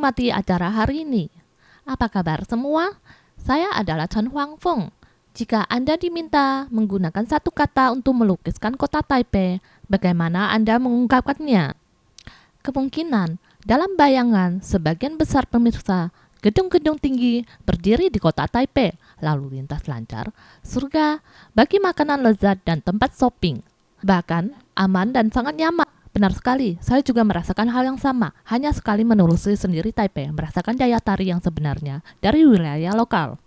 menikmati acara hari ini. Apa kabar semua? Saya adalah Chen Huangfeng. Jika Anda diminta menggunakan satu kata untuk melukiskan kota Taipei, bagaimana Anda mengungkapkannya? Kemungkinan dalam bayangan sebagian besar pemirsa, gedung-gedung tinggi berdiri di kota Taipei, lalu lintas lancar, surga, bagi makanan lezat dan tempat shopping. Bahkan aman dan sangat nyaman. Benar sekali, saya juga merasakan hal yang sama. Hanya sekali menelusuri sendiri Taipei, merasakan daya tarik yang sebenarnya dari wilayah lokal.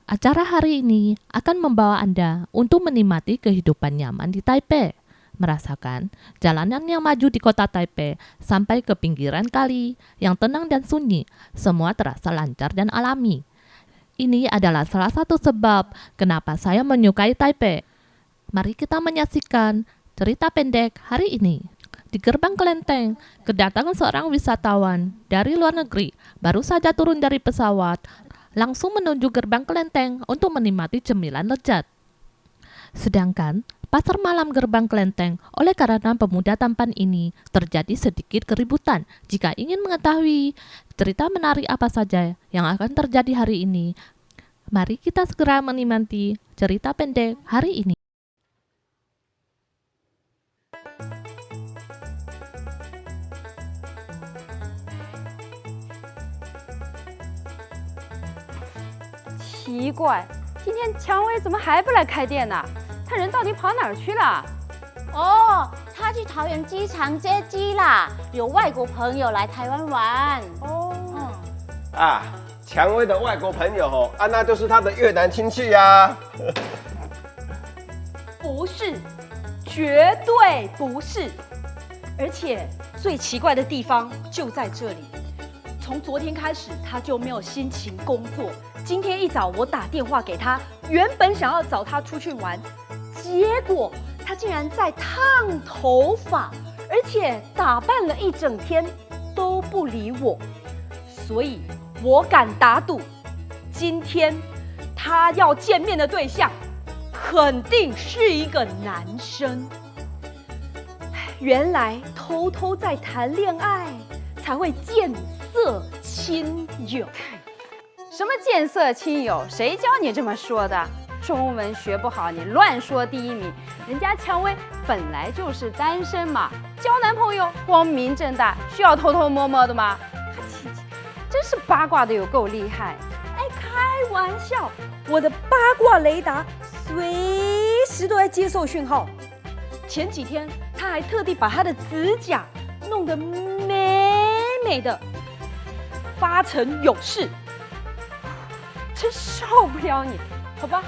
Acara hari ini akan membawa Anda untuk menikmati kehidupan nyaman di Taipei, merasakan jalanan yang maju di kota Taipei sampai ke pinggiran kali yang tenang dan sunyi, semua terasa lancar dan alami. Ini adalah salah satu sebab kenapa saya menyukai Taipei. Mari kita menyaksikan cerita pendek hari ini. Di gerbang kelenteng, kedatangan seorang wisatawan dari luar negeri baru saja turun dari pesawat, langsung menuju gerbang kelenteng untuk menikmati cemilan lezat. Sedangkan pasar malam gerbang kelenteng oleh karena pemuda tampan ini terjadi sedikit keributan. Jika ingin mengetahui cerita menarik apa saja yang akan terjadi hari ini, mari kita segera menikmati cerita pendek hari ini.奇怪，今天蔷薇怎么还不来开店呢？他人到底跑哪儿去了？哦，他去桃园机场接机啦，有外国朋友来台湾玩。哦，啊，蔷薇的外国朋友那就是他的越南亲戚呀。不是，绝对不是。而且最奇怪的地方就在这里，从昨天开始他就没有心情工作。今天一早我打电话给他，原本想要找他出去玩，结果他竟然在烫头发，而且打扮了一整天都不理我，所以我敢打赌，今天他要见面的对象肯定是一个男生。原来偷偷在谈恋爱才会见色亲友。什么见色亲友？谁教你这么说的？中文学不好，你乱说第一名。人家蔷薇本来就是单身嘛，交男朋友光明正大，需要偷偷摸摸的吗？真是八卦的有够厉害！哎，开玩笑，我的八卦雷达随时都在接受讯号。前几天他还特地把他的指甲弄得美美的，8成有事。真受不了你，好吧，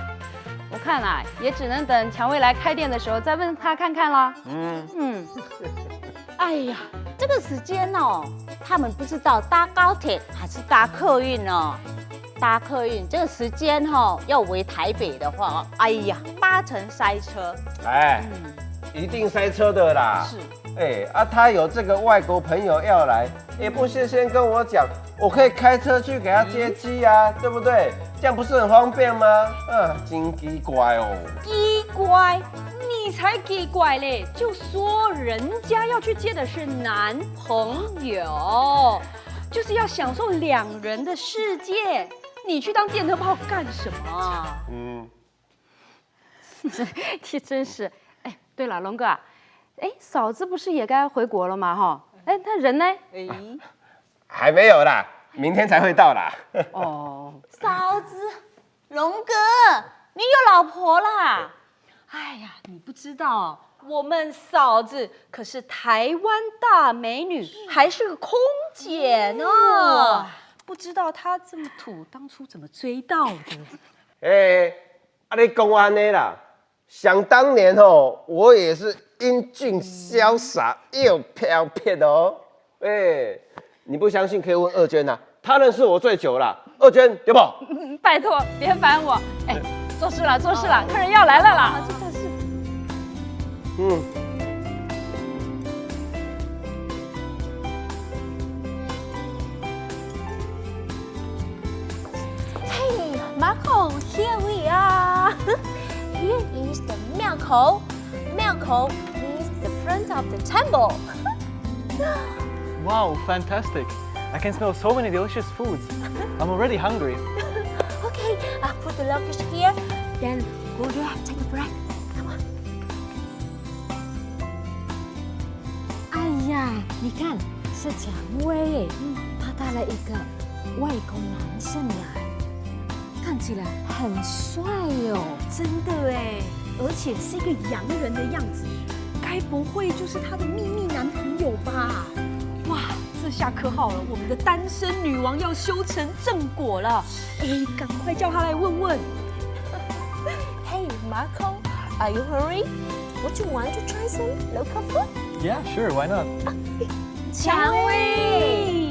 我看啦，也只能等蔷薇来开店的时候再问他看看啦。哎呀，这个时间哦，他们不知道搭高铁还是搭客运哦。搭客运这个时间要回台北的话，哎呀，8成塞车。一定塞车的啦。是。他有这个外国朋友要来，也不先跟我讲，我可以开车去给他接机啊，对不对？这样不是很方便吗？真奇怪哦。奇怪，你才奇怪嘞！就说人家要去接的是男朋友，就是要享受两人的世界。你去当电灯泡干什么啊？这真是。哎，对了，龙哥啊。嫂子不是也该回国了吗？哈，他人呢？还没有啦，明天才会到啦。哦，嫂子，龙哥，你有老婆啦？哎呀，你不知道，我们嫂子可是台湾大美女，还是个空姐呢。不知道她这么土，当初怎么追到的？你讲安尼啦。想当年我也是英俊潇洒又飘撇的哦。你不相信可以问二娟呐，她认识我最久了。二娟对不？拜托别烦我。做事了，做事了，客人要来了啦。这是。Hey, Marco, here we are. Here is the 庙口. 庙口 means the front of the temple. Wow, fantastic. I can smell so many delicious foods. I'm already hungry. Okay, put the luggage here. Then go there, take a break. Come on. 哎呀，你看，是蔷薇，他带了一个外国男生来，看起来很帅哦。真的哎，而且是一个洋人的样子，该不会就是她的秘密男朋友吧？哇，这下可好了，我们的单身女王要修成正果了。哎，赶快叫她来问问。Hey, Marco, are you hungry? Would you want to try some local food? Yeah, sure, why not? 蔷薇，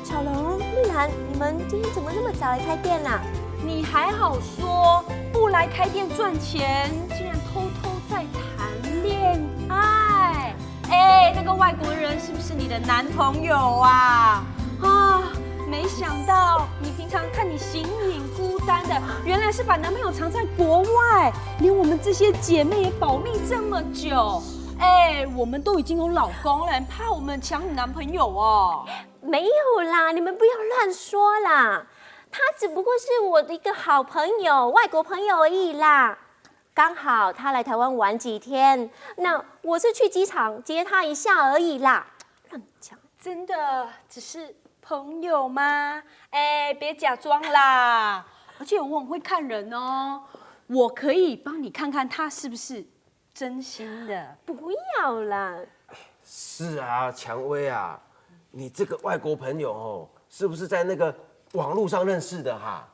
小龙、丽兰，你们今天怎么那么早来开店啦？你还好说，不来开店赚钱，竟然偷偷在谈恋爱。哎，那个外国人是不是你的男朋友啊？啊，没想到你平常看你形影孤单的，原来是把男朋友藏在国外，连我们这些姐妹也保密这么久。哎，我们都已经有老公了，怕我们抢你男朋友哦？没有啦，你们不要乱说啦。他只不过是我的一个好朋友，外国朋友而已啦。刚好他来台湾玩几天，那我是去机场接他一下而已啦。乱讲，真的只是朋友吗？哎，别假装啦！而且我很会看人哦，我可以帮你看看他是不是真心的。不要啦。是啊，蔷薇啊，你这个外国朋友哦，是不是在那个网络上认识的哈？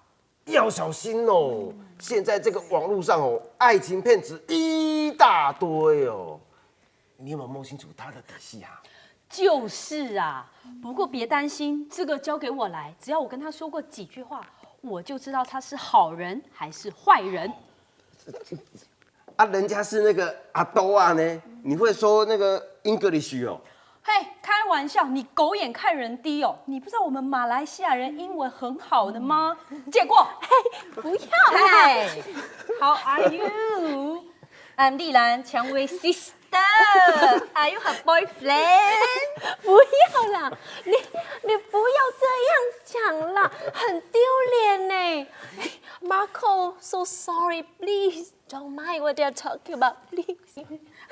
要小心哦！现在这个网络上哦，爱情骗子一大堆哦。你有没有摸清楚他的底细啊？就是啊，不过别担心，这个交给我来，只要我跟他说过几句话，我就知道他是好人还是坏人。啊，人家是那个阿兜啊呢，你会说那个 English 哦？嘿，开玩笑，你狗眼看人低哦！你不知道我们马来西亚人英文很好的吗？借过，不要啦。嘿 ，How are you? I'm 丽兰，蔷薇 sister. Are you her boyfriend? 不要啦，你不要这样讲啦，很丢脸呢。Marco, so sorry, please don't mind what they're talking about, please.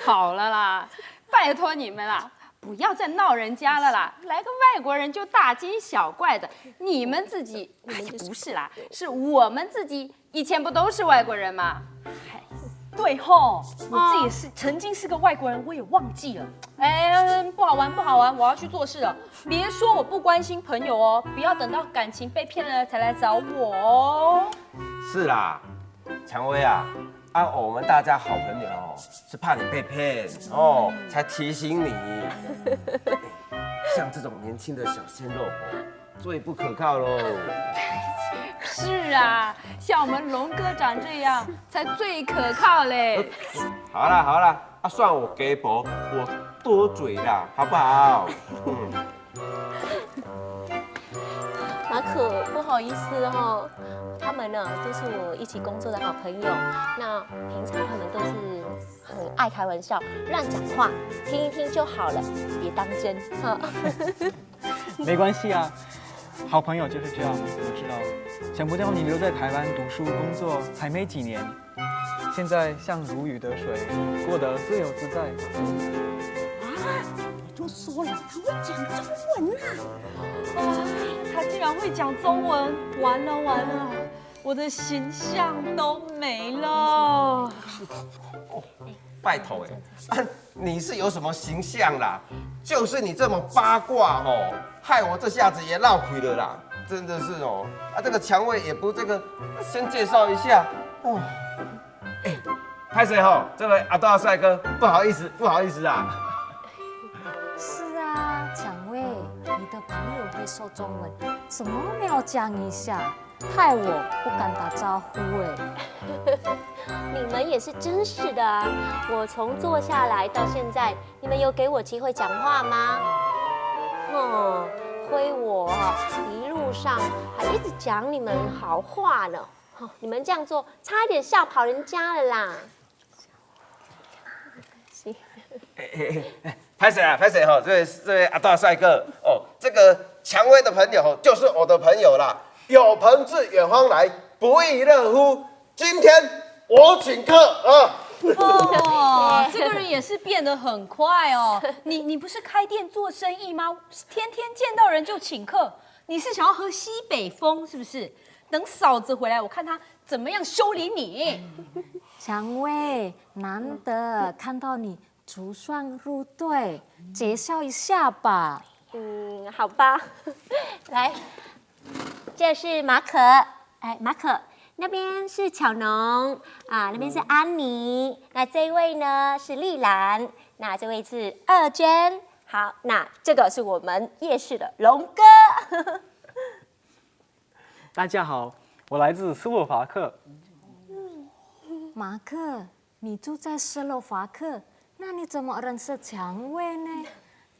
好了啦，拜托你们啦，不要再闹人家了啦！来个外国人就大惊小怪的，你们自己哎不是啦，是我们自己以前不都是外国人吗？嗨，对吼，我自己也是曾经是个外国人，我也忘记了。哎，不好玩，不好玩，我要去做事了。别说我不关心朋友哦，不要等到感情被骗了才来找我哦。是啦，蔷薇啊，我们大家好朋友哦，是怕你被骗哦，才提醒你。像这种年轻的小鲜肉哦，最不可靠喽。是啊，像我们龙哥长这样才最可靠嘞。好啦好啦，算我给薄，我多嘴啦，好不好？马可，不好意思哦，他们呢都是我一起工作的好朋友。那平常他们都是很爱开玩笑、乱讲话，听一听就好了，别当真哈。没关系啊，好朋友就是这样，我知道。想不到你留在台湾读书工作还没几年，现在像如鱼得水，过得自由自在。我就说了，他会讲中文啊！他竟然会讲中文，完了完了，我的形象都没了。拜托你是有什么形象啦？就是你这么八卦哦，害我这下子也闹亏了啦，真的是哦。这个蔷薇也不这个先介绍一下哦。拍谁吼？这位阿道帅哥，不好意思啊。是啊，蔷薇，你的朋友会说中文，怎么没有讲一下？害我不敢打招呼哎。你们也是真是的啊！我从坐下来到现在，你们有给我机会讲话吗？亏我一路上还一直讲你们好话呢。你们这样做，差一点吓跑人家了啦。系。拍谁啊？拍谁哈？这位阿大帅哥哦，这个蔷薇的朋友哦，就是我的朋友啦。有朋自远方来，不亦乐乎。今天我请客啊！哦，这个人也是变得很快哦。你不是开店做生意吗？天天见到人就请客，你是想要喝西北风是不是？等嫂子回来，我看她怎么样修理你。蔷薇，难得看到你竹双入对，介绍一下吧。好吧，来，这是马可，哎，马可。那边是巧农啊，那边是安妮，那这一位呢是丽兰，那这位是二娟。好，那这个是我们夜市的龙哥。大家好，我来自斯洛伐克。马克，你住在斯洛伐克，那你怎么认识蔷薇呢？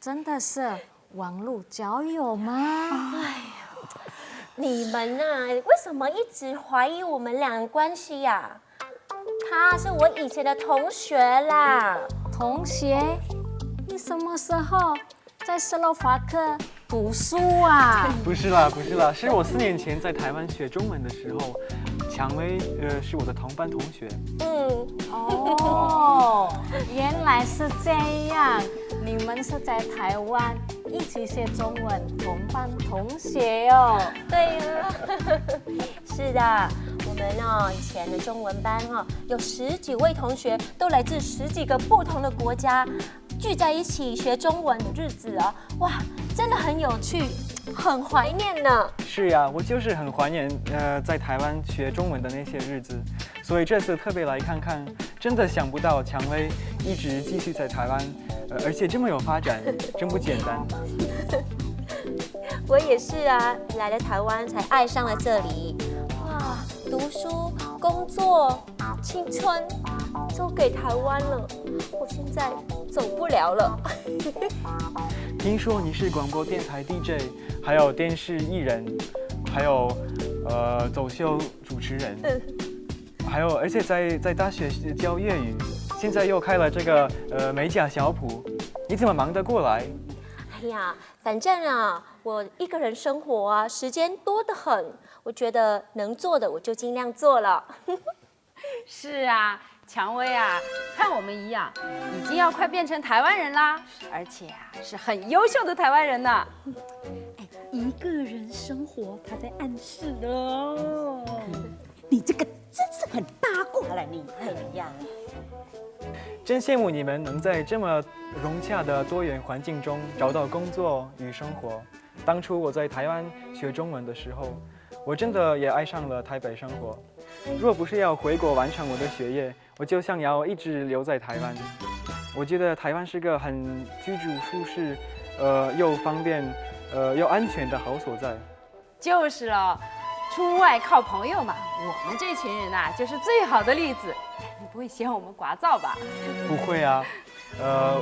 真的是网络交友吗？你们啊，为什么一直怀疑我们俩的关系呀？他是我以前的同学啦。同学，你什么时候在斯洛伐克读书啊？不是啦，是我4年前在台湾学中文的时候，蔷薇是我的同班同学。哦，原来是这样，你们是在台湾一起学中文，同班同学哦。对呀，是的，我们以前的中文班有10几位同学，都来自10几个不同的国家，聚在一起学中文的日子啊，哇，真的很有趣，很怀念呢。是呀，我就是很怀念在台湾学中文的那些日子，所以这次特别来看看。真的想不到蔷薇一直继续在台湾，而且这么有发展，真不简单。我也是啊，来了台湾才爱上了这里。哇，读书、工作、青春都给台湾了，我现在走不了了。听说你是广播电台 DJ， 还有电视艺人，还有走秀主持人。还有，而且在大学教粤语，现在又开了这个美甲小铺，你怎么忙得过来？哎呀，反正啊，我一个人生活啊，时间多得很，我觉得能做的我就尽量做了。是啊，蔷薇啊，和我们一样，已经要快变成台湾人啦，而且啊，是很优秀的台湾人呢。一个人生活，他在暗示的哦。你这个真是很八卦了，你。哎呀，真羡慕你们能在这么融洽的多元环境中找到工作与生活。当初我在台湾学中文的时候，我真的也爱上了台北生活。若不是要回国完成我的学业，我就想要一直留在台湾。我觉得台湾是个很居住舒适，又方便，又安全的好所在。就是了。出外靠朋友嘛，我们这群人啊，就是最好的例子。你不会嫌我们聒噪吧？不会啊，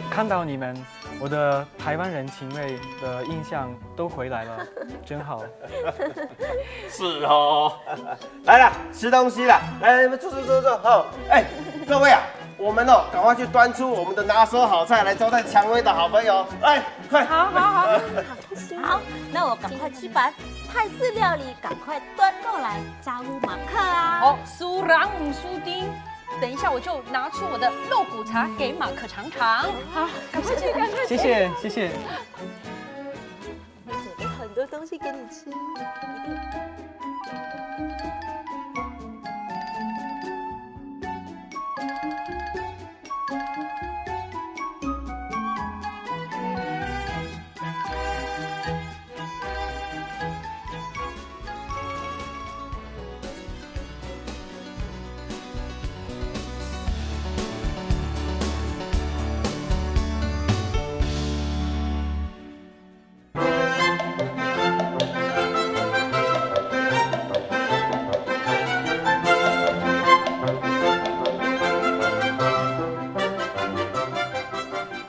看到你们，我的台湾人情味的印象都回来了，真好。是哦，来了，吃东西了，来，你们坐哦。哎，各位啊，我们赶快去端出我们的拿手好菜来招待蔷薇的好朋友。来，快！好，好，那我赶快去把泰式料理赶快端过来招呼马克啊！哦，输人唔输丁。等一下我就拿出我的肉骨茶给马克尝尝。好，赶快去，赶快去。谢谢。我准备很多东西给你吃。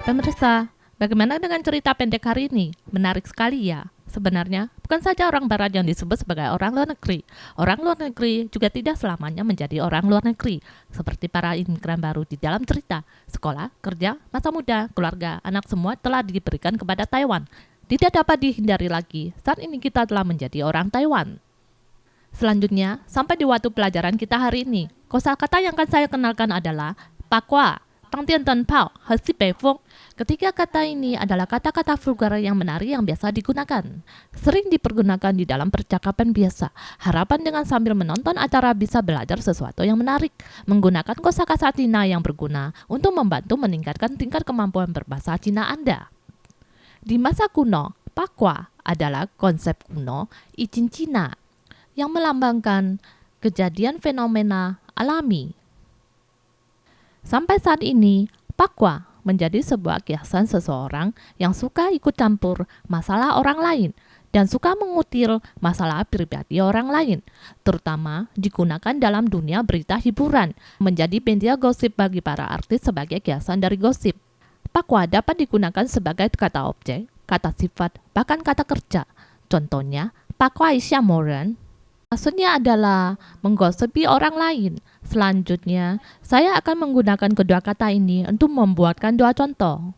Pemirsa, bagaimana dengan cerita pendek hari ini? Menarik sekali ya. Sebenarnya, bukan saja orang barat yang disebut sebagai orang luar negeri. Orang luar negeri juga tidak selamanya menjadi orang luar negeri. Seperti para imigran baru di dalam cerita, sekolah, kerja, masa muda, keluarga, anak semua telah diberikan kepada Taiwan. Tidak dapat dihindari lagi, saat ini kita telah menjadi orang Taiwan. Selanjutnya, sampai di waktu pelajaran kita hari ini. Kosakata yang akan saya kenalkan adalah pakwa, tangtian tenpao, hesi beifeng. Ketiga kata ini adalah kata-kata vulgar yang menarik yang biasa digunakan. Sering dipergunakan di dalam percakapan biasa. Harapan dengan sambil menonton acara bisa belajar sesuatu yang menarik. Menggunakan kosakata Cina yang berguna untuk membantu meningkatkan tingkat kemampuan berbahasa Cina Anda. Di masa kuno, pakwa adalah konsep kuno izin Cina yang melambangkan kejadian fenomena alami. Sampai saat ini, pakwa menjadi sebuah kiasan seseorang yang suka ikut campur masalah orang lain dan suka mengutil masalah pribadi orang lain, terutama digunakan dalam dunia berita hiburan, menjadi media gosip bagi para artis sebagai kiasan dari gosip. Pakwa dapat digunakan sebagai kata objek, kata sifat, bahkan kata kerja. Contohnya, pakwa isya moren. Maksudnya adalah menggosipi orang lain. Selanjutnya, saya akan menggunakan kedua kata ini untuk membuatkan dua contoh.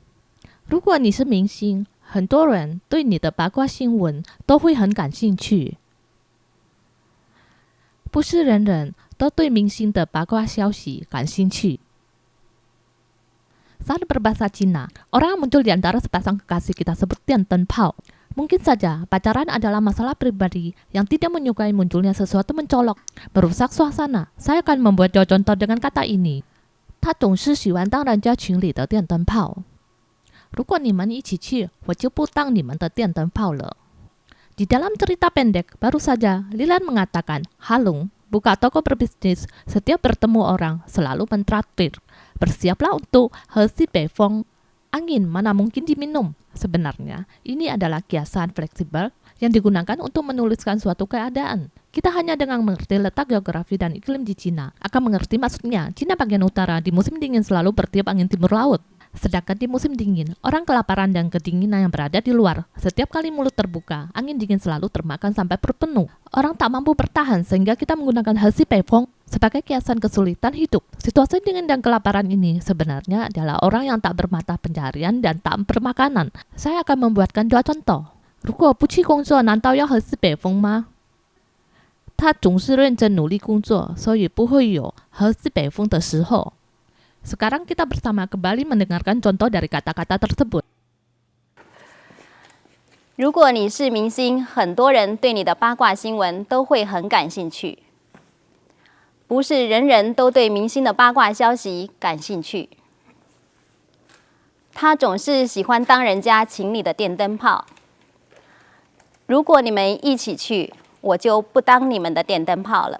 如果你是明星，很多人对你的八卦新闻都会很感兴趣。不是人人都对明星的八卦消息感兴趣。Saat berbahasa Cina, orang muncul di antara sepasang kekasih kita sebut tian ten pao. Mungkin saja pacaran adalah masalah pribadi yang tidak menyukai munculnya sesuatu mencolok, merusak suasana. Saya akan membuat dua contoh dengan kata ini. 他总是喜欢当人家群里的电灯泡。如果你们一起去，我就不当你们的电灯泡了。Di dalam cerita pendek, baru saja Lilan mengatakan, Halung, buka toko berbisnis, setiap bertemu orang selalu mentraktir. Bersiaplah untuk hesi beifeng, angin mana mungkin diminum. Sebenarnya, ini adalah kiasan fleksibel yang digunakan untuk menuliskan suatu keadaan. Kita hanya dengan mengerti letak geografi dan iklim di Cina akan mengerti maksudnya. Cina bagian utara di musim dingin selalu bertiup angin timur laut. Sedangkan di musim dingin, orang kelaparan dan kedinginan yang berada di luar. Setiap kali mulut terbuka, angin dingin selalu termakan sampai perut penuh. Orang tak mampu bertahan sehingga kita menggunakan hesi beifeng sebagai kiasan kesulitan hidup. Situasi dingin dan kelaparan ini sebenarnya adalah orang yang tak bermata pencarian dan tak bermakanan. Saya akan membuatkan dua contoh. 如果不去工作，难道要和西北风吗？他总是认真努力工作，所以不会有和西北风的时候。Sekarang kita bersama kembali mendengarkan contoh dari kata-kata tersebut. 如果你是明星，很多人对你的八卦新闻都会很感兴趣。不是人人都对明星的八卦消息感兴趣。他总是喜欢当人家情里的电灯泡。如果你们一起去，我就不当你们的电灯泡了。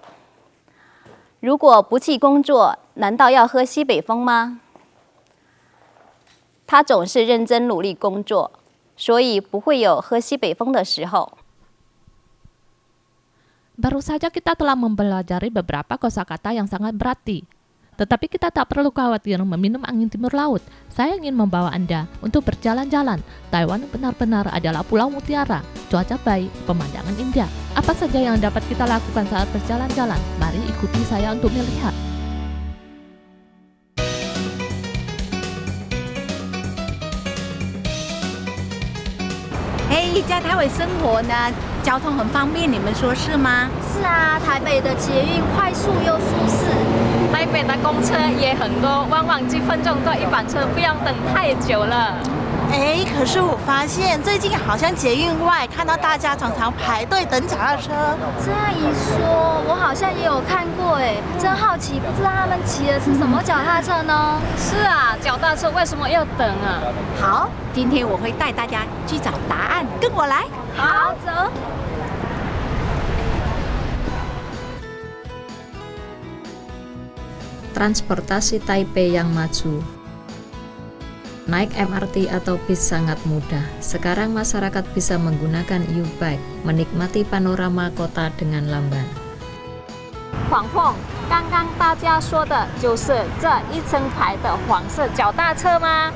如果不去工作，难道要喝西北风吗？他总是认真努力工作，所以不会有喝西北风的时候。 Baru saja kita telah mempelajari beberapa kosakata yang sangat berarti. Tetapi kita tak perlu khawatir meminum angin timur laut. Saya ingin membawa Anda untuk berjalan-jalan. Taiwan benar-benar adalah pulau mutiara, cuaca baik, pemandangan indah. Apa saja yang dapat kita lakukan saat berjalan-jalan? Mari ikuti saya untuk melihat. 在台北生活呢，交通很方便，你们说是吗？是啊，台北的捷运快速又舒适，台北的公车也很多，往往几分钟到一班车，不用等太久了。哎，可是我发现最近好像捷运外看到大家常常排队等脚踏车。这样一说，我好像也有看过哎，真好奇，不知道他们骑的是什么脚踏车呢？是啊，脚踏车为什么要等啊？好，今天我会带大家去找答案，跟我来。好，走。 Transportasi Taipei yang maju. Naik MRT atau bis sangat mudah. Sekarang masyarakat bisa menggunakan U-Bike, menikmati panorama kota dengan lamban. 黄凤，刚刚大家说的就是这一层牌的黄色脚踏车吗？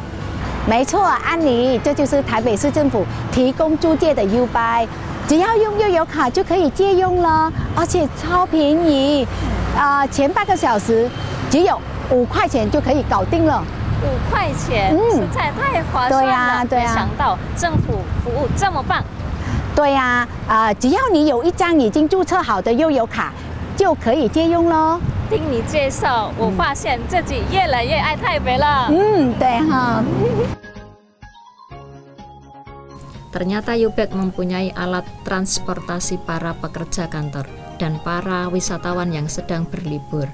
没错，安妮，这就是台北市政府提供租借的 U Bike， 只要用悠游卡就可以借用了，而且超便宜，前半个小时只有5块钱就可以搞定了。5块钱，实在太划算了。对呀，没想到政府服务这么棒。对呀，只要你有一张已经注册好的悠游卡，就可以借用咯。听你介绍，我发现自己越来越爱台北了。对哈。Ternyata Ubike mempunyai alat transportasi para pekerja kantor dan para wisatawan yang sedang berlibur.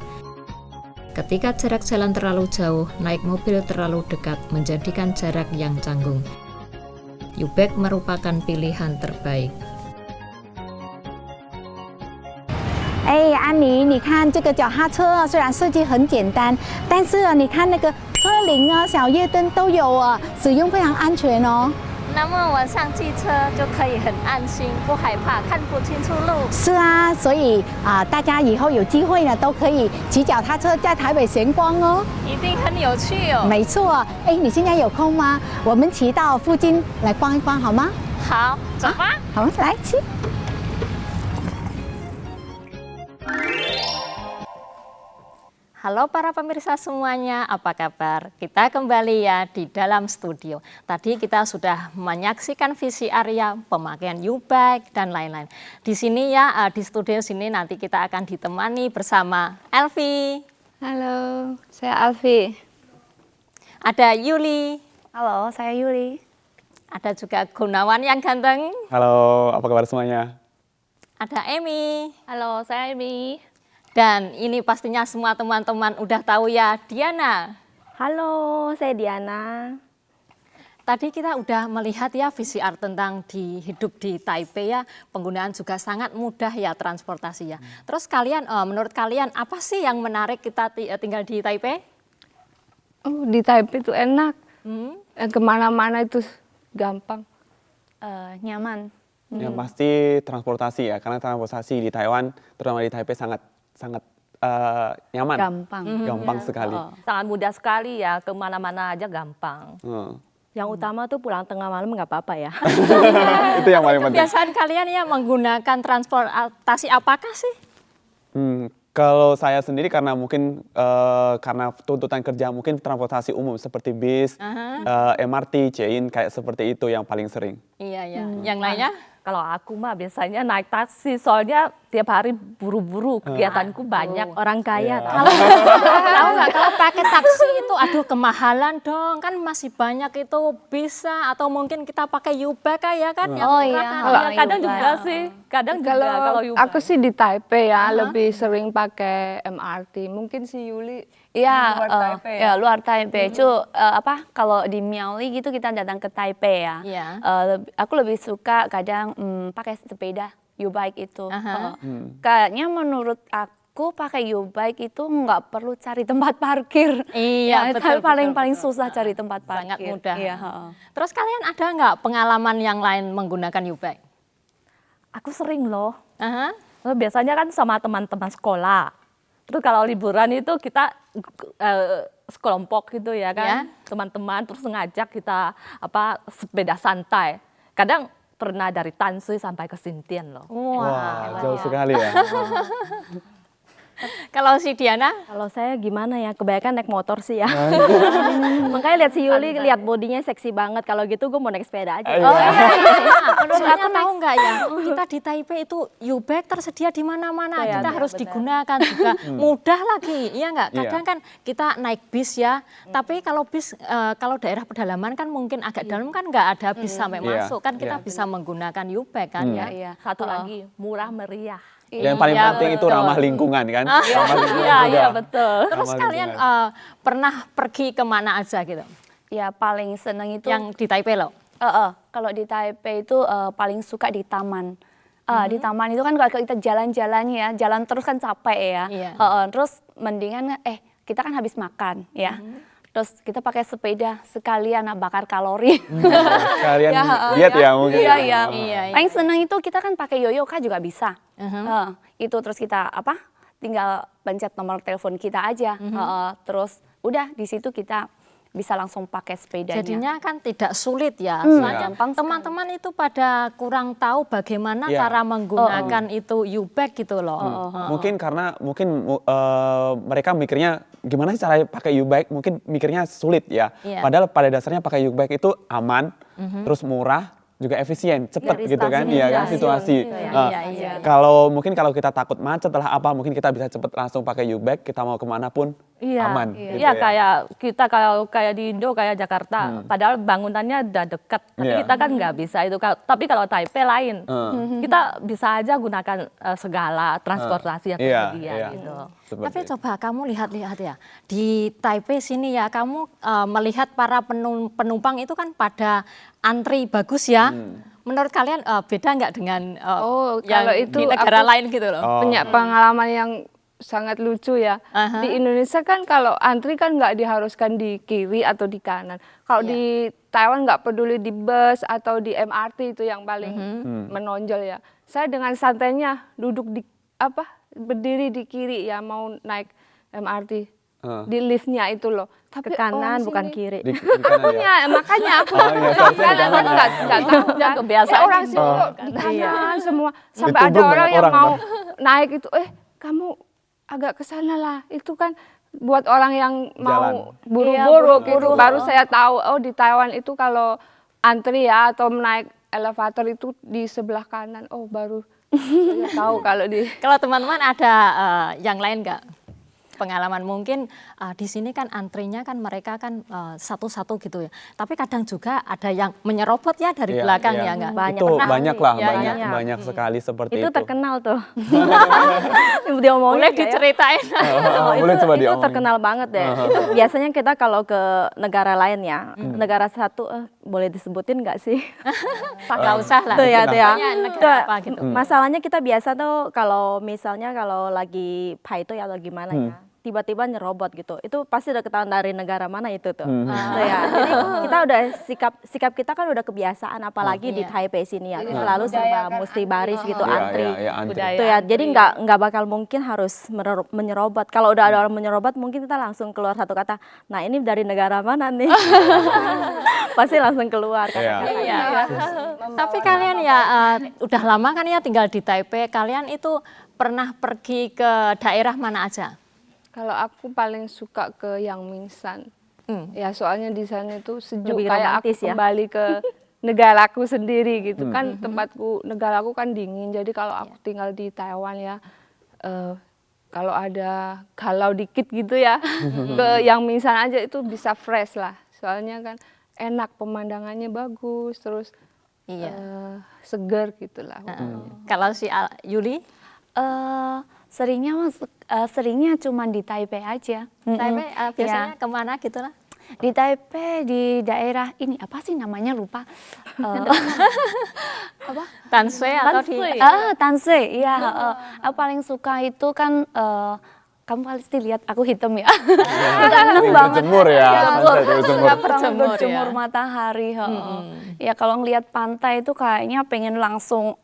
Ketika jarak jalan terlalu jauh, naik mobil terlalu dekat menjadikan jarak yang canggung. Ubike merupakan pilihan terbaik. 安妮，你看这个脚踏车虽然设计很简单，但是你看那个车铃小夜灯都有使用非常安全哦。那么我上汽车就可以很安心，不害怕看不清楚路。是啊，所以大家以后有机会呢，都可以骑脚踏车在台北闲逛哦。一定很有趣哦。没错，你现在有空吗？我们骑到附近来逛一逛好吗？好，走吧。好，来骑。Halo para pemirsa semuanya, apa kabar? Kita kembali ya di dalam studio. Tadi kita sudah menyaksikan visi Arya, pemakaian Ubike dan lain-lain. Di sini ya, di studio sini nanti kita akan ditemani bersama Elvi. Halo, saya Alfi. Ada Yuli. Halo, saya Yuli. Ada juga Gunawan yang ganteng. Halo, apa kabar semuanya? Ada Emi. Halo, saya Emi. Dan ini pastinya semua teman-teman udah tahu ya, Diana. Halo, saya Diana. Tadi kita udah melihat ya VCR tentang hidup di Taipei ya, penggunaan juga sangat mudah ya transportasi ya. Terus kalian, menurut kalian apa sih yang menarik kita tinggal di Taipei? Di Taipei itu enak, kemana-mana itu gampang. Nyaman. Yang pasti transportasi ya, karena transportasi di Taiwan, terutama di Taipei sangat nyaman. Gampang sekali. Sangat mudah sekali ya, kemana-mana aja gampang. Yang utama tuh pulang tengah malam nggak apa-apa ya. Itu yang paling penting. Kebiasaan kalian ya menggunakan transportasi apakah sih? Kalau saya sendiri karena mungkin karena tuntutan kerja mungkin transportasi umum seperti bis, MRT, CIN kayak seperti itu yang paling sering. Iya ya. Yang lainnya? Kalau aku mah biasanya naik taksi, soalnya tiap hari buru-buru, kegiatanku banyak, orang kaya. Tahu nggak kalau pakai taksi itu aduh kemahalan dong, kan masih banyak itu bisa atau mungkin kita pakai Ubike ya kan? Oh iya, kadang juga sih, kadang juga kalau Ubike. Aku sih di Taipei ya, lebih sering pakai MRT. Mungkin si Yuli. Iya, luar Taipei. Kalau di Miaoli gitu kita datang ke Taipei ya. Aku lebih suka kadang pakai sepeda Ubike itu. Kayaknya menurut aku pakai Ubike itu nggak perlu cari tempat parkir. Iya, betul. Paling susah cari tempat parkir. Sangat mudah. Iya. Terus kalian ada nggak pengalaman yang lain menggunakan Ubike? Aku sering loh. Biasanya kan sama teman-teman sekolah. Terus kalau liburan itu kita sekelompok gitu ya kan, teman-teman terus ngajak kita sepeda santai. Kadang pernah dari Tansui sampai ke Xindian loh. Wah, jauh sekali ya. Kalau si Diana? Kalau saya gimana ya, kebanyakan naik motor sih ya. Makanya lihat si Yuli, lihat bodinya seksi banget. Kalau gitu gue mau naik sepeda aja. Menurut aku tahu nggak ya, kita di Taipei itu Ubike tersedia di mana-mana. Kita harus digunakan juga. Mudah lagi, iya nggak? Kadang kan kita naik bis ya, tapi kalau bis, kalau daerah pedalaman kan mungkin agak dalam kan nggak ada bis sampai masuk. Kan kita bisa menggunakan Ubike kan ya. Satu lagi, murah meriah. Yang paling penting itu ramah lingkungan kan? Iya, betul. Terus kalian pernah pergi kemana aja gitu? Ya paling seneng itu yang di Taipei loh. Kalau di Taipei itu paling suka di taman. Di taman itu kan kalau kita jalan-jalan ya, jalan terus kan capek ya. Terus mendingan kita kan habis makan ya. Terus kita pakai sepeda sekalian bakar kalori. Sekalian diet ya mungkin. Iya. Paling seneng itu kita kan pakai yoyoka juga bisa. Itu terus kita tinggal pencet nomor telepon kita aja. Terus udah di situ kita bisa langsung pakai sepedanya. Jadinya kan tidak sulit ya. Soalnya teman-teman itu pada kurang tahu bagaimana cara menggunakan itu U-bag gitu loh. Mungkin karena mereka mikirnya gimana sih cara pakai U-bag, mungkin mikirnya sulit ya. Padahal pada dasarnya pakai U-bag itu aman, terus murah, juga efisien, cepat gitu kan, iya kan situasi. Kalau kita takut macet lah apa, mungkin kita bisa cepat langsung pakai U-bag, kita mau kemana pun aman. Gitu Iya, kayak kita kalau kayak di Indo kayak Jakarta, padahal bangunannya udah dekat, tapi kita kan nggak bisa itu. Tapi kalau Taipei lain, kita bisa aja gunakan segala transportasi yang tersedia gitu. Tapi coba kamu lihat-lihat ya, di Taipei sini ya, kamu melihat para penumpang itu kan pada antri bagus ya. Menurut kalian beda nggak dengan yang kalau itu di negara lain gitu loh? Punya pengalaman yang sangat lucu ya. Di Indonesia kan kalau antri kan nggak diharuskan di kiri atau di kanan. Kalau di Taiwan nggak peduli di bus atau di MRT itu yang paling menonjol ya. Saya dengan santainya duduk berdiri di kiri ya, mau naik MRT di liftnya itu loh. Tapi ke kanan bukan kiri. Di kanan ya. Makanya aku nggak tahu kebiasaan orang sini kok di kanan semua. Sampai ada orang yang mau naik itu, kamu agak ke sana lah. Itu kan buat orang yang mau buru-buru gitu. Baru saya tahu, di Taiwan itu kalau antri ya atau naik elevator itu di sebelah kanan. Baru saya tahu kalau di. Kalau teman-teman ada yang lain nggak? Pengalaman mungkin di sini kan antrinya kan mereka kan satu-satu gitu ya. Tapi kadang juga ada yang menyerobot ya dari belakang ya enggak? Banyak sekali seperti itu. Itu terkenal tuh. Boleh diceritain. Itu terkenal banget deh. Itu biasanya kita kalau ke negara lain ya, negara satu boleh disebutin nggak sih? Nggak usah lah. Tuh ya. Negara apa gitu. Masalahnya kita biasa tuh kalau misalnya kalau lagi paito ya atau gimana ya, tiba-tiba nyerobot gitu, itu pasti udah ketahuan dari negara mana itu tuh. Ya, jadi kita udah sikap kita kan udah kebiasaan, apalagi di Taipei sini ya, selalu serba mesti baris gitu, antri. Tuh ya, jadi nggak bakal mungkin harus menyerobot. Kalau udah ada orang menyerobot, mungkin kita langsung keluar satu kata, nah ini dari negara mana nih? Pasti langsung keluar. Tapi kalian ya udah lama kan ya tinggal di Taipei. Kalian itu pernah pergi ke daerah mana aja? Kalau aku paling suka ke Yangmingshan. Ya soalnya di sana itu sejuk, lebih kayak aku romantis, kembali ke negaraku sendiri gitu. Kan negaraku kan dingin. Jadi kalau aku tinggal di Taiwan ya, kalau ada galau dikit gitu ya, ke Yangmingshan aja itu bisa fresh lah. Soalnya kan enak, pemandangannya bagus, terus seger gitulah. Kalau si Yuli? Seringnya cuma di Taipei aja. Taipei biasanya kemana gitu lah? Di Taipei, di daerah ini apa sih namanya, lupa. Tanshui atau di? Tanshui, iya. Aku paling suka itu kan, kamu pasti lihat aku hitam ya. Seneng banget. Berjemur ya. Berjemur matahari. Ya kalau ngelihat pantai itu kayaknya pengen langsung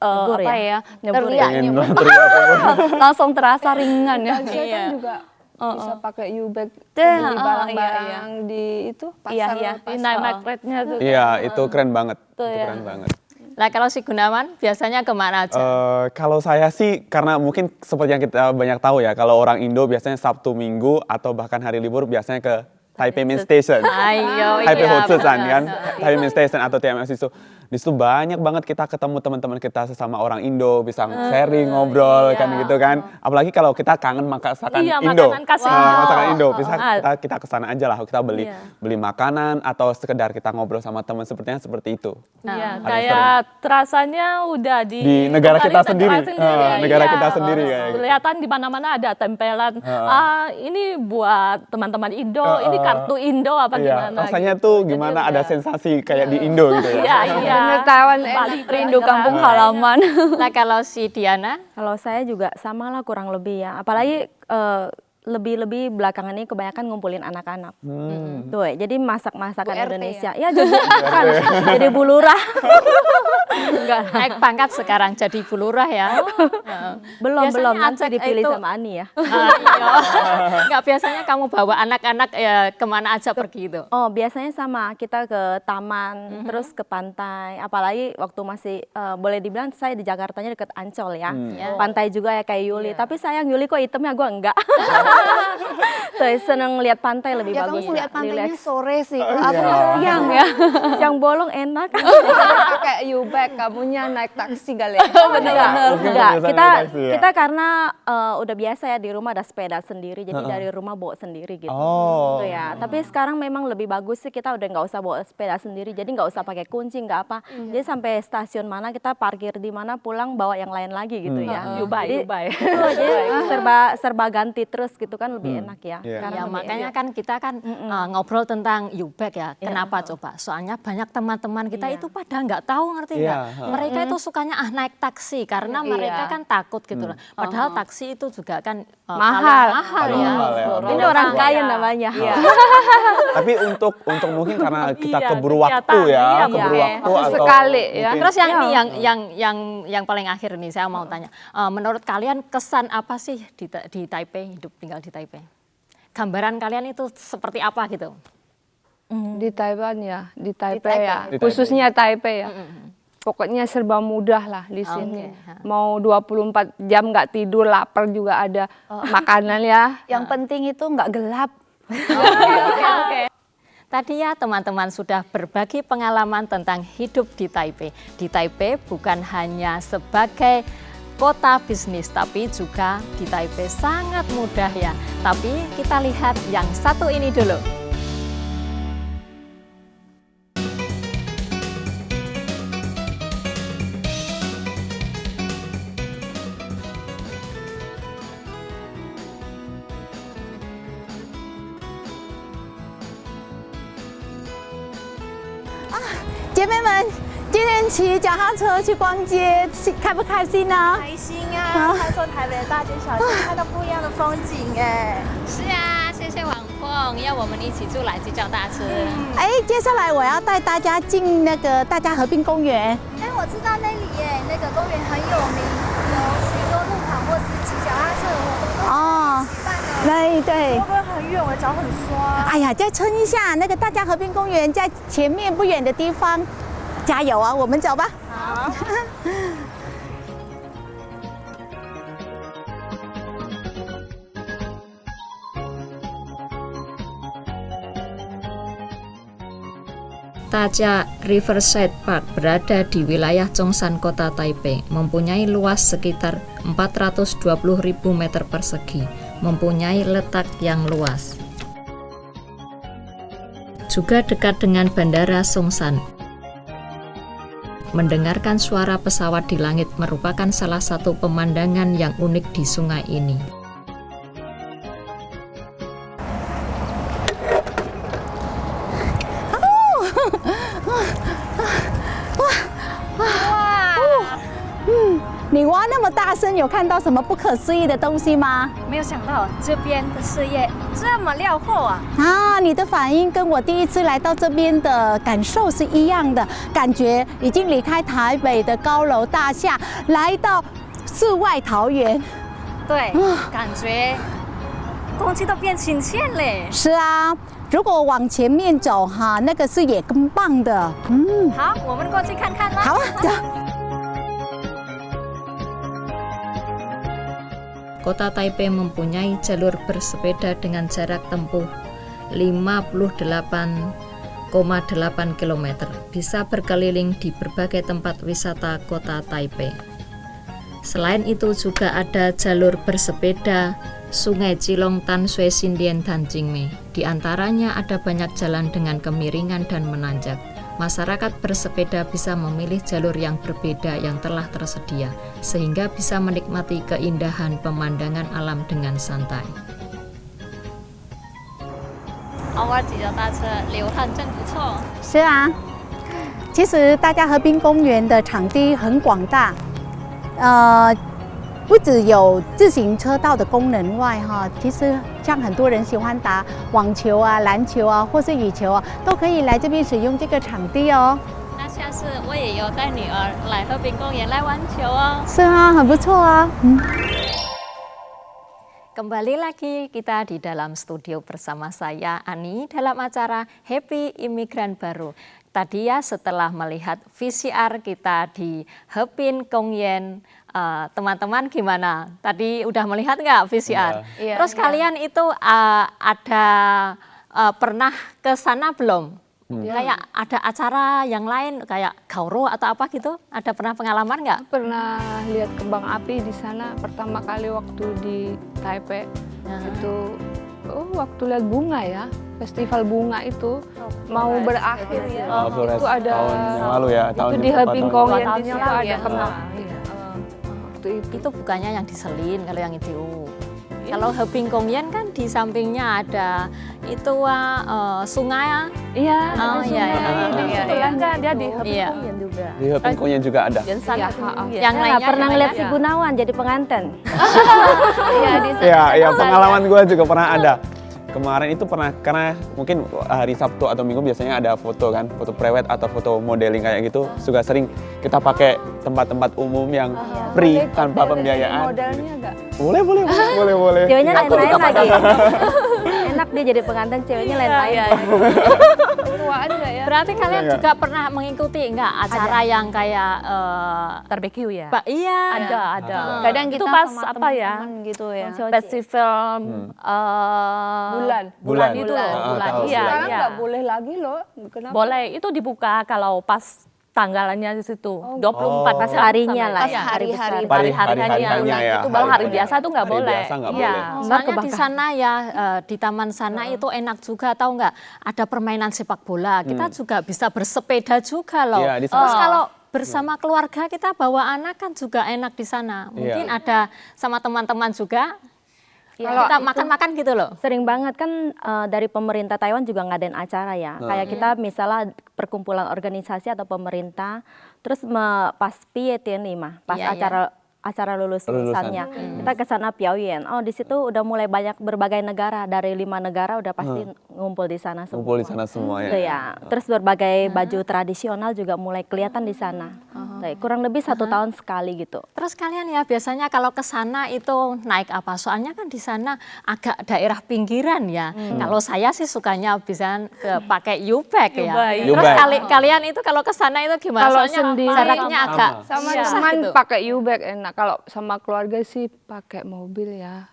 langsung terasa ringan ya. Kan juga bisa pakai U-bag, beli barang-barang di itu pasar di night market-nya tuh. Iya, itu keren banget. Keren banget. Nah kalau si Gunawan biasanya kemana aja? Kalau saya sih karena mungkin seperti yang kita banyak tahu ya, kalau orang Indo biasanya Sabtu Minggu atau bahkan hari libur biasanya ke Taipei Main Station, Taipei Hotsusan kan, Taipei Main Station atau TMS itu. Di situ banyak banget kita ketemu teman-teman kita sesama orang Indo, bisa sharing, ngobrol kan gitu kan. Apalagi kalau kita kangen masakan Indo, masakan Indo, bisa kita kesana aja lah, kita beli makanan atau sekedar kita ngobrol sama teman seperti itu. Iya, kayak terasanya udah di negara kita sendiri, negara kita sendiri ya. Kelihatan di mana-mana ada tempelan. Ini buat teman-teman Indo, ini kartu Indo apa gimana? Rasanya tuh gimana, ada sensasi kayak di Indo gitu ya. Iya. Taiwan rindu kampung halaman. Nah kalau si Diana? Kalau saya juga sama lah kurang lebih ya. Apalagi lebih belakangan ini kebanyakan ngumpulin anak-anak. Tuh, jadi masak-masakan Indonesia. Ya jadi kan jadi Bu Lurah. Enggak naik pangkat sekarang jadi Bu Lurah ya. Belum nanti Acek dipilih itu, sama Ani ya. Enggak, biasanya kamu bawa anak-anak ya kemana aja pergi itu? Oh, biasanya sama, kita ke taman, terus ke pantai. Apalagi waktu masih boleh dibilang saya di Jakartanya deket Ancol ya. Pantai juga ya kayak Yuli. Tapi sayang Yuli kok hitamnya, gue enggak. Tuh, seneng lihat pantai lebih bagus. Kamu lihat pantainya sore sih. Siang ya. Yang bolong enak. Pakai U-bag, kamunya naik taksi kali ya. Enggak. Kita karena udah biasa ya di rumah ada sepeda sendiri, jadi dari rumah bawa sendiri gitu. Tuh ya. Tapi sekarang memang lebih bagus sih kita udah nggak usah bawa sepeda sendiri, jadi nggak usah pakai kunci, nggak apa. Jadi sampai stasiun mana kita parkir di mana, pulang bawa yang lain lagi gitu ya. Jadi serba ganti terus gitu kan lebih enak ya. Ya makanya kan kita kan ngobrol tentang U-bag ya. Kenapa coba? Soalnya banyak teman-teman kita itu pada nggak tahu, ngerti nggak? Mereka itu sukanya naik taksi karena mereka kan takut gitu loh. Padahal taksi itu juga kan mahal ya. Ini orang kaya namanya. Tapi untuk mungkin karena kita keburu waktu ya, keburu waktu atau sekali ya. Terus yang ini yang paling akhir nih saya mau tanya. Menurut kalian kesan apa sih di Taipei, hidup tinggal di Taipei? Gambaran kalian itu seperti apa gitu? Di Taiwan ya, di Taipei ya, khususnya Taipei ya. Pokoknya serba mudah lah di sini. Mau 24 jam nggak tidur, lapar juga ada makanan ya. Yang penting itu nggak gelap. Tadi ya teman-teman sudah berbagi pengalaman tentang hidup di Taipei. Di Taipei bukan hanya sebagai kota bisnis, tapi juga di Taipei sangat mudah ya. Tapi kita lihat yang satu ini dulu.姐妹们，今天骑脚踏车去逛街，开不开心呢？开心啊！探索台北的大街小巷，看到不一样的风景哎。是啊，谢谢王凤，要我们一起就来骑脚踏车。接下来我要带大家进那个大家河滨公园。我知道那里耶，那个公园很有名，有许多路跑或是骑脚踏车的活动都一起办的。对。会不会很远？我脚很酸。哎呀，再撑一下，那个大家河滨公园在前面不远的地方，加油啊！我们走吧。好。Taja Riverside Park berada di wilayah Zhongshan, kota Taipei, mempunyai luas sekitar 420.000 meter persegi, mempunyai letak yang luas. Juga dekat dengan Bandara Zhongshan. Mendengarkan suara pesawat di langit merupakan salah satu pemandangan yang unik di sungai ini.你挖那么大声，有看到什么不可思议的东西吗？没有想到这边的事业这么辽阔啊！你的反应跟我第一次来到这边的感受是一样的，感觉已经离开台北的高楼大厦，来到世外桃源。对，感觉空气都变新鲜嘞。是啊。如果往前面走那个视野更棒的。好，我们过去看看啦。好啊，走。Kota Taipei mempunyai jalur bersepeda dengan jarak tempuh 58,8 km. Bisa berkeliling di berbagai tempat wisata kota Taipei. Selain itu juga ada jalur bersepeda Sungai Cilong, Tan Shui, Xindian, dan Jingmei. Di antaranya ada banyak jalan dengan kemiringan dan menanjak. Masyarakat bersepeda bisa memilih jalur yang berbeda yang telah tersedia, sehingga bisa menikmati keindahan pemandangan alam dengan santai. 偶尔骑脚踏车流汗真不错。是啊，其实大家河滨公园的场地很广大，不只有自行车道的功能外，哈，其实像很多人喜欢打网球啊、篮球啊，或是羽球啊，都可以来这边使用这个场地哦。那下次我也有带女儿来和平公园来玩球哦。是啊，很不错啊。Kembali lagi kita di dalam studio bersama saya Ani dalam acara Happy Imigran Baru. Tadi ya setelah melihat VCR kita di Hepin Kongyen, teman-teman gimana? Tadi udah melihat nggak VCR? Iya. Terus kalian itu ada pernah ke sana belum? Kayak ada acara yang lain kayak gauro atau apa gitu? Ada pernah pengalaman nggak? Pernah lihat kembang api di sana pertama kali waktu di Taipei. Itu waktu lihat bunga ya, festival bunga itu mau berakhir ya. Itu ada tahun yang lalu ya, tahun itu di Heping Kongyen di situ ada kembang. Itu bukannya yang diselin kalau yang itu. Kalau Heping Kongyen kan di sampingnya ada itu sungai. Iya. Oh iya. Kan dia di Heping Kongyen juga. Di Heping Kongyen juga ada. Yang lainnya pernah ngeliat si Gunawan jadi pengantin. Iya, pengalaman gue juga pernah ada. Kemarin itu pernah, karena mungkin hari Sabtu atau Minggu biasanya ada foto kan, foto prewed atau foto modeling kayak gitu. Juga sering kita pakai tempat-tempat umum yang free tanpa pembiayaan. Modelnya enggak? Boleh. Ceweknya lain-lain lagi. Enak dia jadi pengantin, ceweknya lain-lain. Ya. Berarti kalian juga pernah mengikuti enggak acara yang kayak barbecue ya? Iya. Ada. Kadang kita itu pas sama apa ya? gitu ya. Festival bulan itu loh. Sekarang nggak boleh lagi loh. Kenapa? Boleh, itu dibuka kalau pas tanggalannya di situ. 24 pas harinya lah, hari-harinya ya. itu baru hari biasa itu nggak boleh. Biasa nggak Iya. boleh. Soalnya di sana ya, di taman sana itu enak juga, tahu nggak? Ada permainan sepak bola. Kita juga bisa bersepeda juga loh. Iya, di sana. Terus kalau bersama keluarga kita bawa anak kan juga enak di sana. Mungkin ada sama teman-teman juga. Kalau kita makan-makan gitu loh. Sering banget kan dari pemerintah Taiwan juga ngadain acara ya. Kayak kita misalnya perkumpulan organisasi atau pemerintah, terus pas PYTN nih mah, pas acara lulusannya. Kita ke sana piaoyan. Oh, di situ udah mulai banyak berbagai negara, dari 5 negara udah pasti ngumpul di sana semua. Ngumpul di sana semua ya. Ya. Terus berbagai baju tradisional juga mulai kelihatan di sana. Kurang lebih 1 tahun sekali gitu. Terus kalian ya biasanya kalau ke sana itu naik apa? Soalnya kan di sana agak daerah pinggiran ya. Kalau saya sih sukanya bisa pakai U-Bag ya. Terus kalian itu kalau ke sana itu gimana? Kalau soalnya jaraknya agak sama teman pakai U-Bag enak. Kalau sama keluarga sih pakai mobil ya.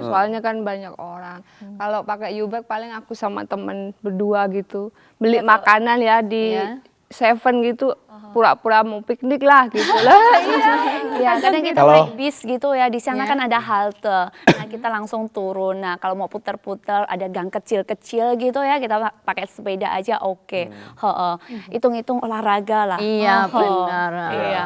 Soalnya kan banyak orang. Kalau pakai U-Bag paling aku sama temen berdua gitu. Beli makanan ya di Seven gitu, pura-pura mau piknik lah gitu lah. Iya, kadang kita naik bis gitu ya, di sana kan ada halte. Nah, kita langsung turun. Nah, kalau mau putar-putar ada gang kecil-kecil gitu ya, kita pakai sepeda aja oke. Hitung-hitung olahraga lah. Iya, benar. Iya.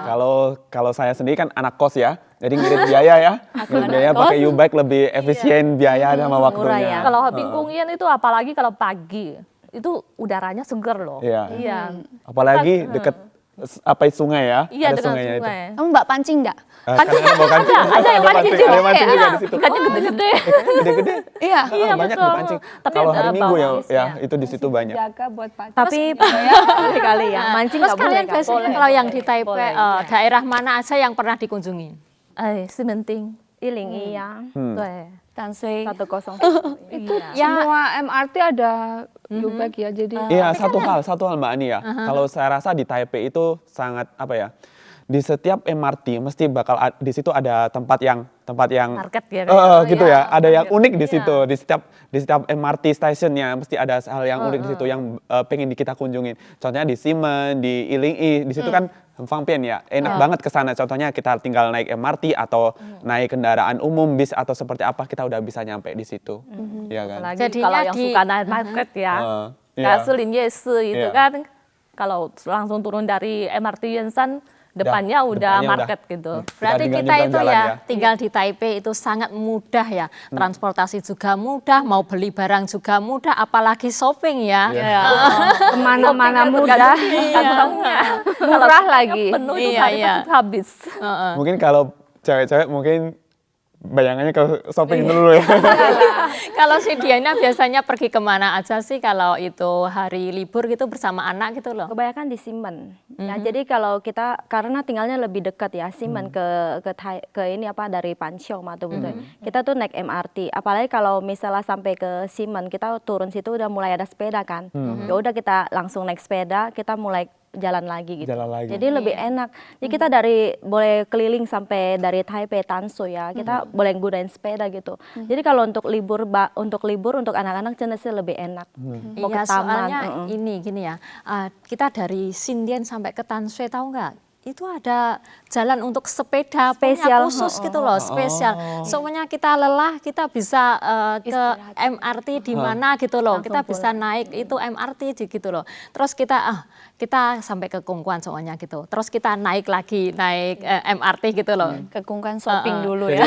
Kalau saya sendiri kan anak kos ya. Jadi ngirit biaya ya. Ngirit biaya pakai U-Bag lebih efisien biaya sama waktunya. Kalau Heping Kongyen itu apalagi kalau pagi. Itu udaranya seger loh. Iya. Apalagi deket sungai ya. Iya, ada dekat sungainya sungai. itu. Kamu mbak pancing nggak? Pancing ada yang pancing juga. Ada yang pancing juga di situ. Ikannya gede-gede. Gede-gede. Iya. Banyak dipancing. Kalau hari Minggu ya itu di situ banyak. Jaga buat pancing. Tapi kali ya, mancing Terus nggak boleh. kalian biasanya kalau yang di Taipei, daerah mana aja yang pernah dikunjungi? Sementing. Iling iya. Tansui 10. Itu semua MRT ada U-Bag ya, jadi Iya, satu hal Mbak Ani ya. Kalau saya rasa di Taipei itu sangat apa ya? Di setiap MRT mesti bakal di situ ada tempat yang market ya. Gitu ya. Ada yang unik di situ. Di setiap MRT stationnya mesti ada hal yang unik di situ yang pengen kita kunjungin. Contohnya di Ximen, di Iling di situ kan Fangpian ya. Enak banget ke sana. Contohnya kita tinggal naik MRT atau naik kendaraan umum, bis atau seperti apa, kita udah bisa nyampe di situ. Iya kan? Apalagi kalau yang suka naik market ya. Gasolin Yesi itu kan kalau langsung turun dari MRT Yensan depannya udah market gitu. Berarti kita itu ya tinggal di Taipei itu sangat mudah ya. Transportasi juga mudah, mau beli barang juga mudah, apalagi shopping ya. Kemana-mana mudah, murah lagi. Penuh itu habis. Mungkin kalau cewek-cewek mungkin bayangannya ke shopping dulu ya. Kalau si Diana biasanya pergi kemana aja sih kalau itu hari libur gitu bersama anak gitu loh? Kebanyakan di Ximen. Ya, jadi kalau kita karena tinggalnya lebih dekat ya Ximen ke ini apa dari Pansyong atau betul. Kita tuh naik MRT. Apalagi kalau misalnya sampai ke Ximen, kita turun situ udah mulai ada sepeda kan. Ya udah kita langsung naik sepeda, kita mulai jalan lagi gitu. Jadi lebih enak. Jadi kita boleh keliling sampai dari Taipei Tansu ya. Kita boleh gunain sepeda gitu. Jadi kalau untuk libur untuk anak-anak jenisnya lebih enak. Mau ke Iya, taman. soalnya ini gini ya. Kita dari Xindian sampai ke Tanshui tahu nggak? Itu ada jalan untuk sepeda Spesial, punya khusus gitu loh, spesial. Semuanya kita lelah, kita bisa ke MRT di mana gitu loh. Kita bisa naik itu MRT gitu loh. Terus kita sampai ke Kongguan soalnya gitu. Terus kita naik MRT gitu loh. Ke Kongguan shopping dulu ya.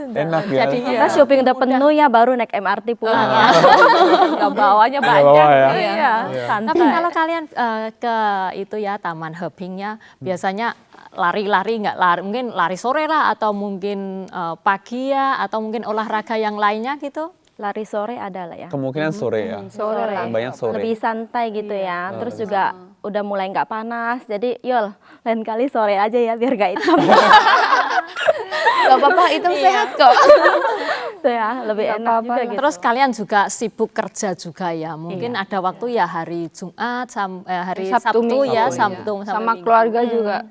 Enak ya. Jadinya kita shopping udah penuh ya baru naik MRT pulang ya. Nggak bawanya banyak. Iya. Tapi kalau kalian ke itu ya Taman Hepingnya biasanya lari-lari mungkin lari sore lah atau mungkin pagi ya atau mungkin olahraga yang lainnya gitu. Lari sore ada lah ya. Kemungkinan sore ya. Sore lah. Banyak sore. Lebih santai gitu ya. Terus juga udah mulai nggak panas. Jadi Yul, lain kali sore aja ya biar nggak hitam. Gak apa-apa, hitam sehat kok. Tuh ya, lebih enak juga gitu. Terus kalian juga sibuk kerja juga ya. Mungkin ada waktu ya hari Jumat, hari Sabtu ya, Sabtu sama keluarga juga.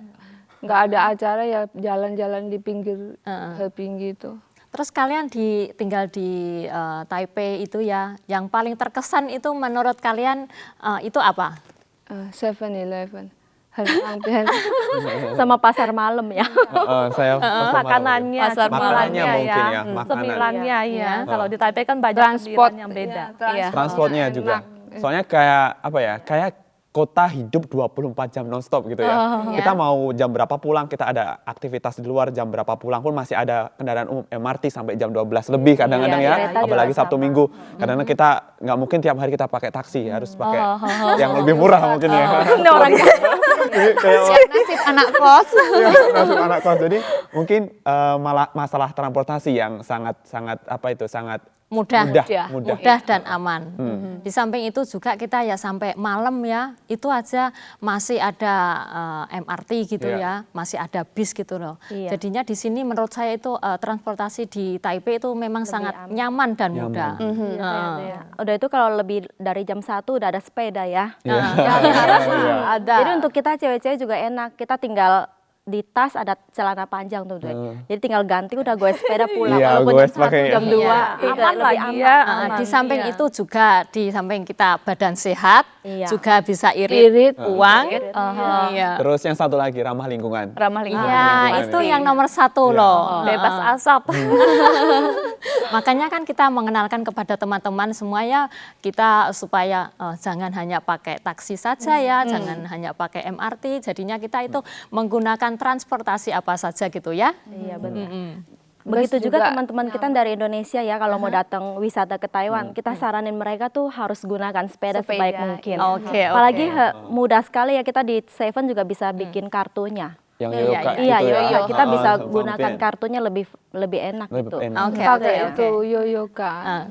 Nggak ada acara ya jalan-jalan di pinggir Heping gitu. Terus kalian tinggal di Taipei itu ya, yang paling terkesan itu menurut kalian itu apa? 7-Eleven. Sama pasar malam ya. Makanannya, pasar malamnya mungkin ya, cemilannya ya. Kalau di Taipei kan banyak transport yang beda. Transportnya juga. Soalnya kayak apa ya? Kayak kota hidup 24 jam nonstop gitu ya. Kita mau jam berapa pulang, kita ada aktivitas di luar, jam berapa pulang pun masih ada kendaraan umum MRT sampai jam 12 lebih kadang-kadang ya. Apalagi Sabtu Minggu. Kadang-kadang kita nggak mungkin tiap hari kita pakai taksi, harus pakai yang lebih murah mungkin ya. Nasib anak kos. Nasib anak kos. Jadi mungkin masalah transportasi yang sangat mudah dan aman. Di samping itu juga kita ya sampai malam ya, itu aja masih ada MRT gitu ya, masih ada bis gitu loh. Jadinya di sini menurut saya itu transportasi di Taipei itu memang sangat nyaman dan mudah. Udah itu kalau lebih dari jam 1 udah ada sepeda ya. Ada. Jadi untuk kita cewek-cewek juga enak, kita tinggal di tas ada celana panjang tuh. Jadi tinggal ganti udah gue sepeda pulang. Walaupun jam 2 aman lagi ya. Di samping itu juga di samping kita badan sehat, juga bisa irit uang. Terus yang satu lagi ramah lingkungan. Ya, itu yang nomor 1 loh. Bebas asap. Makanya kan kita mengenalkan kepada teman-teman semuanya kita supaya jangan hanya pakai taksi saja ya, jangan hanya pakai MRT. Jadinya kita itu menggunakan transportasi apa saja gitu ya. Iya benar. Begitu juga teman-teman kita dari Indonesia ya kalau mau datang wisata ke Taiwan, kita saranin mereka tuh harus gunakan sepeda sebaik mungkin. Apalagi mudah sekali ya, kita di Seven juga bisa bikin kartunya. Yang yoyoka iya, kita bisa gunakan kartunya lebih enak gitu. Itu yoyoka.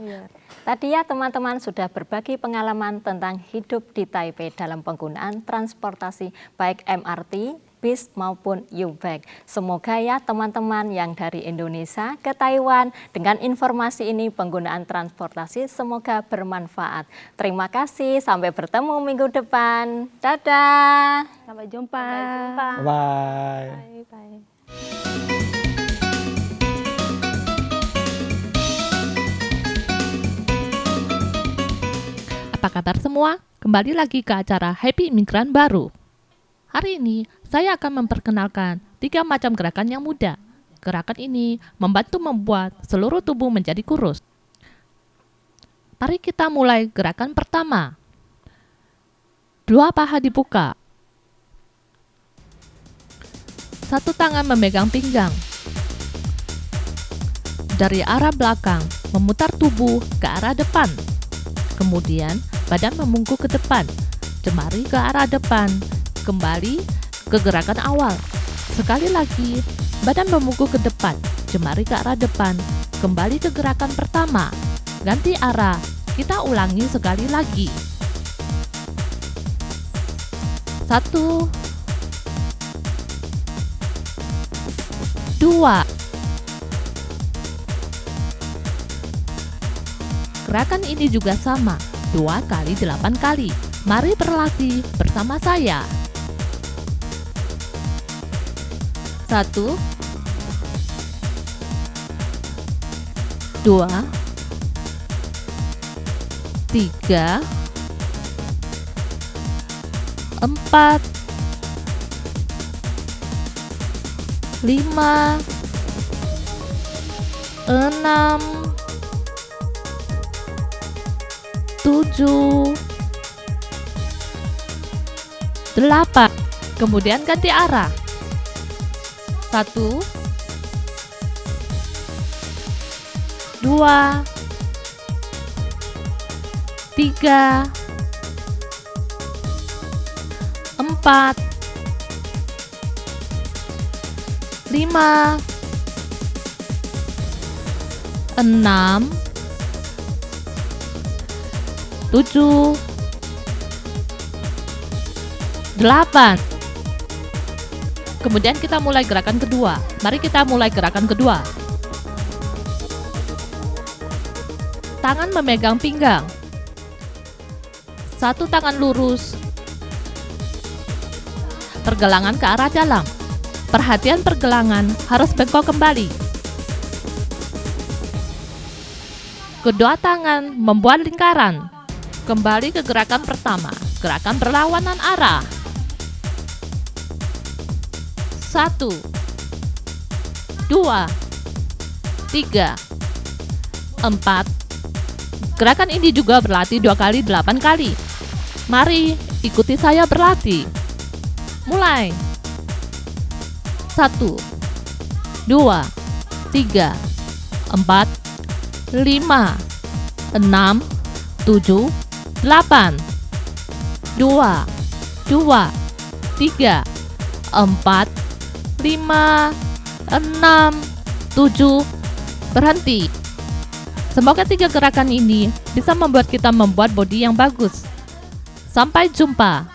Tadi ya teman-teman sudah berbagi pengalaman tentang hidup di Taipei dalam penggunaan transportasi baik MRT, bis maupun U-Bike. Semoga ya teman-teman yang dari Indonesia ke Taiwan dengan informasi ini penggunaan transportasi semoga bermanfaat. Terima kasih, sampai bertemu minggu depan. Dadah. Sampai jumpa. Bye. Bye. Apa kabar semua? Kembali lagi ke acara Happy Imigran Baru. Hari ini saya akan memperkenalkan 3 macam gerakan yang mudah. Gerakan ini membantu membuat seluruh tubuh menjadi kurus. Mari kita mulai gerakan pertama. 2 paha dibuka. 1 tangan memegang pinggang. Dari arah belakang, memutar tubuh ke arah depan. Kemudian, badan membungkuk ke depan, jemari ke arah depan, kembali ke gerakan awal. Sekali lagi, Badan memungkuk ke depan, jemari ke arah depan. Kembali ke gerakan pertama. Ganti arah, kita ulangi sekali lagi. 1, 2. Gerakan ini juga sama, 2 kali 8 kali. Mari berlatih bersama saya. 1, 2, 3, 4, 5, 6, 7, 8. Kemudian ganti arah. 1, 2, 3, 4, 5, 6, 7, 8. Kemudian kita mulai gerakan kedua. Mari kita mulai gerakan kedua. Tangan memegang pinggang. Satu tangan lurus. Pergelangan ke arah dalam. Perhatian pergelangan harus bengkok kembali. Kedua tangan membuat lingkaran. Kembali ke gerakan pertama. Gerakan berlawanan arah. 1, 2, 3, 4. Gerakan ini juga berlatih 2 kali 8 kali. Mari ikuti saya berlatih. Mulai. 1, 2, 3, 4, 5, 6, 7, 8. 2, 2, 3, 4, 5, 6, 7. Berhenti. Semoga 3 gerakan ini bisa membuat kita membuat body yang bagus. Sampai jumpa.